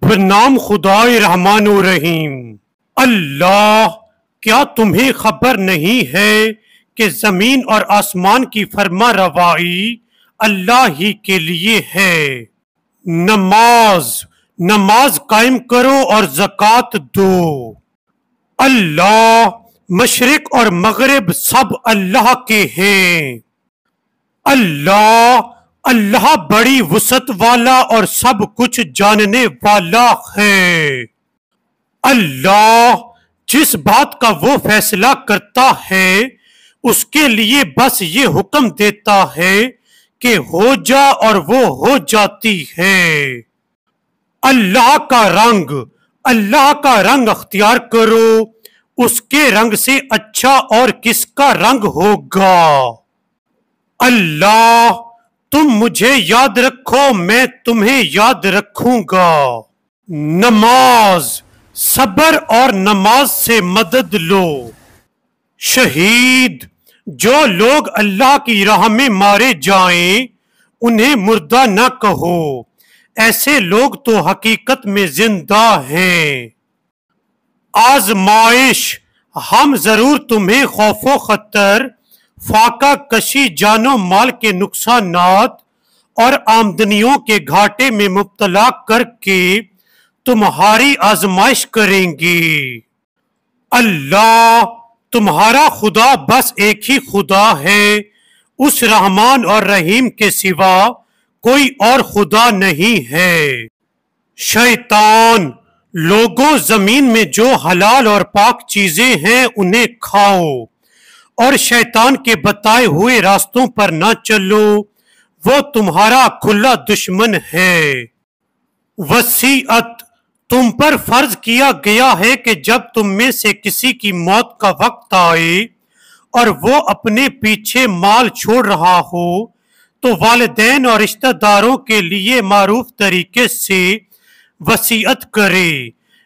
بنام خدائے رحمان و رحیم۔ اللہ، کیا تمہیں خبر نہیں ہے کہ زمین اور آسمان کی فرما روائی اللہ ہی کے لیے ہے۔ نماز قائم کرو اور زکوٰۃ دو۔ اللہ، مشرق اور مغرب سب اللہ کے ہیں۔ اللہ بڑی وسعت والا اور سب کچھ جاننے والا ہے۔ اللہ جس بات کا وہ فیصلہ کرتا ہے اس کے لیے بس یہ حکم دیتا ہے کہ ہو جا اور وہ ہو جاتی ہے۔ اللہ کا رنگ اختیار کرو، اس کے رنگ سے اچھا اور کس کا رنگ ہوگا۔ اللہ، تم مجھے یاد رکھو، میں تمہیں یاد رکھوں گا۔ نماز، صبر اور نماز سے مدد لو۔ شہید، جو لوگ اللہ کی راہ میں مارے جائیں انہیں مردہ نہ کہو، ایسے لوگ تو حقیقت میں زندہ ہیں۔ آزمائش، ہم ضرور تمہیں خوف و خطر، فاقہ کشی، جان و مال کے نقصانات اور آمدنیوں کے گھاٹے میں مبتلا کر کے تمہاری آزمائش کریں گے۔ اللہ، تمہارا خدا بس ایک ہی خدا ہے، اس رحمان اور رحیم کے سوا کوئی اور خدا نہیں ہے۔ شیطان، لوگوں، زمین میں جو حلال اور پاک چیزیں ہیں انہیں کھاؤ اور شیطان کے بتائے ہوئے راستوں پر نہ چلو، وہ تمہارا کھلا دشمن ہے۔ وصیت، تم پر فرض کیا گیا ہے کہ جب تم میں سے کسی کی موت کا وقت آئے اور وہ اپنے پیچھے مال چھوڑ رہا ہو تو والدین اور رشتہ داروں کے لیے معروف طریقے سے وصیت کرے،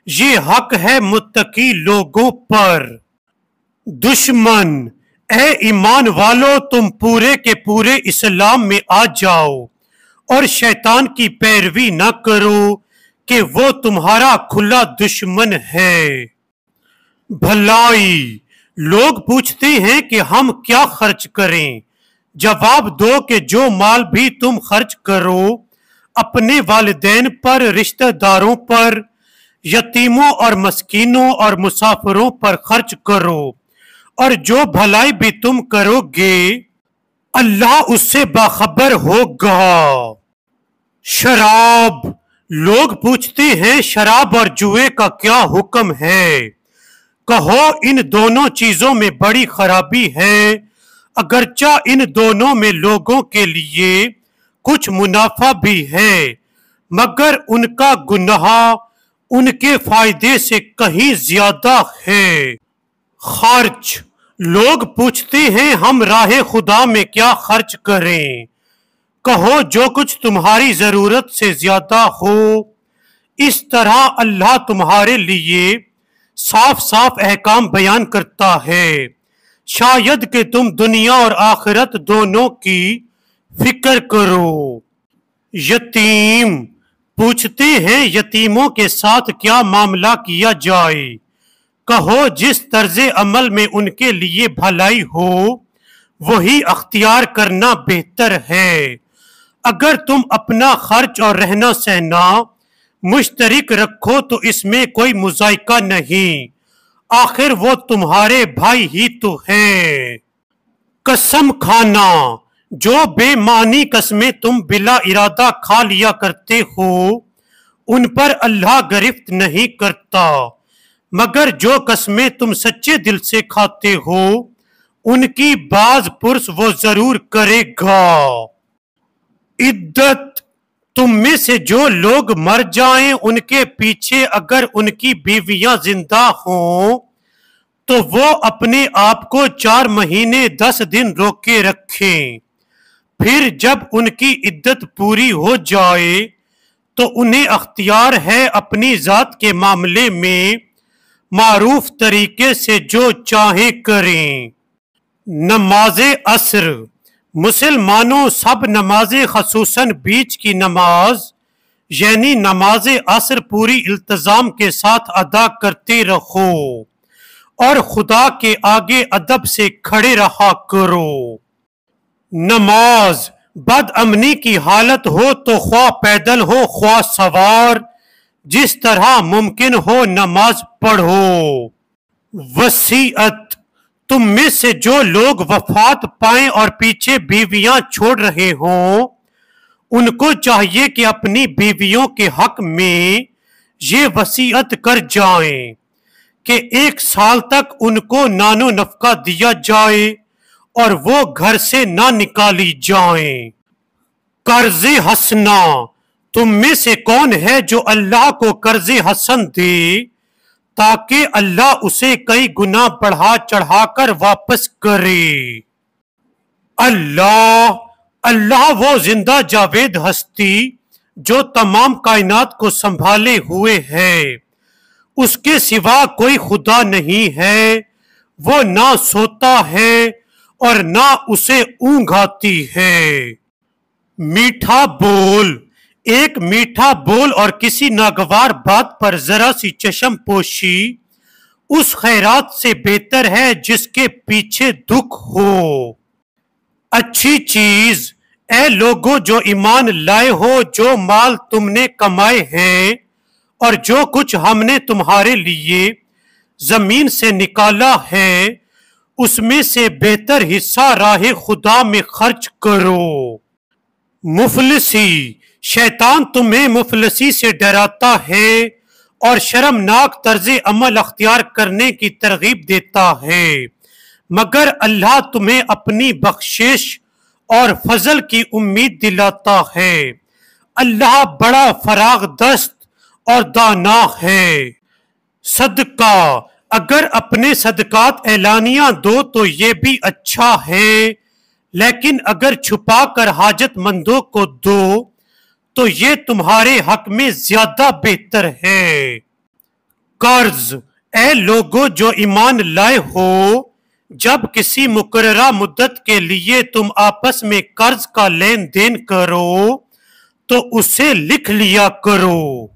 یہ حق ہے متقی لوگوں پر۔ دشمن، اے ایمان والو، تم پورے کے پورے اسلام میں آ جاؤ اور شیطان کی پیروی نہ کرو کہ وہ تمہارا کھلا دشمن ہے۔ بھلائی، لوگ پوچھتے ہیں کہ ہم کیا خرچ کریں، جواب دو کہ جو مال بھی تم خرچ کرو اپنے والدین پر، رشتہ داروں پر، یتیموں اور مسکینوں اور مسافروں پر خرچ کرو، اور جو بھلائی بھی تم کرو گے اللہ اس سے باخبر ہوگا۔ شراب، لوگ پوچھتے ہیں شراب اور جوئے کا کیا حکم ہے، کہو ان دونوں چیزوں میں بڑی خرابی ہے، اگرچہ ان دونوں میں لوگوں کے لیے کچھ منافع بھی ہے، مگر ان کا گناہ ان کے فائدے سے کہیں زیادہ ہے۔ خرچ، لوگ پوچھتے ہیں ہم راہ خدا میں کیا خرچ کریں، کہو جو کچھ تمہاری ضرورت سے زیادہ ہو، اس طرح اللہ تمہارے لیے صاف صاف احکام بیان کرتا ہے، شاید کہ تم دنیا اور آخرت دونوں کی فکر کرو۔ یتیم، پوچھتے ہیں یتیموں کے ساتھ کیا معاملہ کیا جائے، کہو جس طرز عمل میں ان کے لیے بھلائی ہو وہی اختیار کرنا بہتر ہے۔ اگر تم اپنا خرچ اور رہنا سہنا مشترک رکھو تو اس میں کوئی مذائقہ نہیں، آخر وہ تمہارے بھائی ہی تو ہیں۔ قسم کھانا، جو بے معنی قسمیں تم بلا ارادہ کھا لیا کرتے ہو ان پر اللہ گرفت نہیں کرتا، مگر جو قسمیں تم سچے دل سے کھاتے ہو ان کی باز پرس وہ ضرور کرے گا۔ عدت، تم میں سے جو لوگ مر جائیں ان کے پیچھے اگر ان کی بیویاں زندہ ہوں تو وہ اپنے آپ کو 4 مہینے 10 دن روکے رکھیں، پھر جب ان کی عدت پوری ہو جائے تو انہیں اختیار ہے اپنی ذات کے معاملے میں معروف طریقے سے جو چاہیں کریں۔ نماز عصر، مسلمانوں سب نمازیں خصوصاً بیچ کی نماز یعنی نماز عصر پوری التزام کے ساتھ ادا کرتے رہو اور خدا کے آگے ادب سے کھڑے رہا کرو۔ نماز بد امنی کی حالت ہو تو خواہ پیدل ہو خواہ سوار، جس طرح ممکن ہو نماز پڑھو۔ وصیت: تم میں سے جو لوگ وفات پائیں اور پیچھے بیویاں چھوڑ رہے ہوں، ان کو چاہیے کہ اپنی بیویوں کے حق میں یہ وصیت کر جائیں کہ 1 سال تک ان کو نان و نفقہ دیا جائے اور وہ گھر سے نہ نکالی جائیں۔ قرض حسنہ: تم میں سے کون ہے جو اللہ کو قرض حسن دے تاکہ اللہ اسے کئی گنا بڑھا چڑھا کر واپس کرے؟ اللہ وہ زندہ جاوید ہستی جو تمام کائنات کو سنبھالے ہوئے ہے، اس کے سوا کوئی خدا نہیں ہے، وہ نہ سوتا ہے اور نہ اسے اونگ آتی ہے۔ میٹھا بول: ایک میٹھا بول اور کسی ناگوار بات پر ذرا سی چشم پوشی اس خیرات سے بہتر ہے جس کے پیچھے دکھ ہو۔ اچھی چیز: اے لوگو جو ایمان لائے ہو، جو مال تم نے کمائے ہیں اور جو کچھ ہم نے تمہارے لیے زمین سے نکالا ہے، اس میں سے بہتر حصہ راہ خدا میں خرچ کرو۔ مفلسی: شیطان تمہیں مفلسی سے ڈراتا ہے اور شرمناک طرز عمل اختیار کرنے کی ترغیب دیتا ہے، مگر اللہ تمہیں اپنی بخشش اور فضل کی امید دلاتا ہے۔ اللہ بڑا فراغ دست اور دانا ہے۔ صدقہ: اگر اپنے صدقات اعلانیہ دو تو یہ بھی اچھا ہے، لیکن اگر چھپا کر حاجت مندوں کو دو تو یہ تمہارے حق میں زیادہ بہتر ہے۔ قرض: اے لوگو جو ایمان لائے ہو، جب کسی مقررہ مدت کے لیے تم آپس میں قرض کا لین دین کرو تو اسے لکھ لیا کرو۔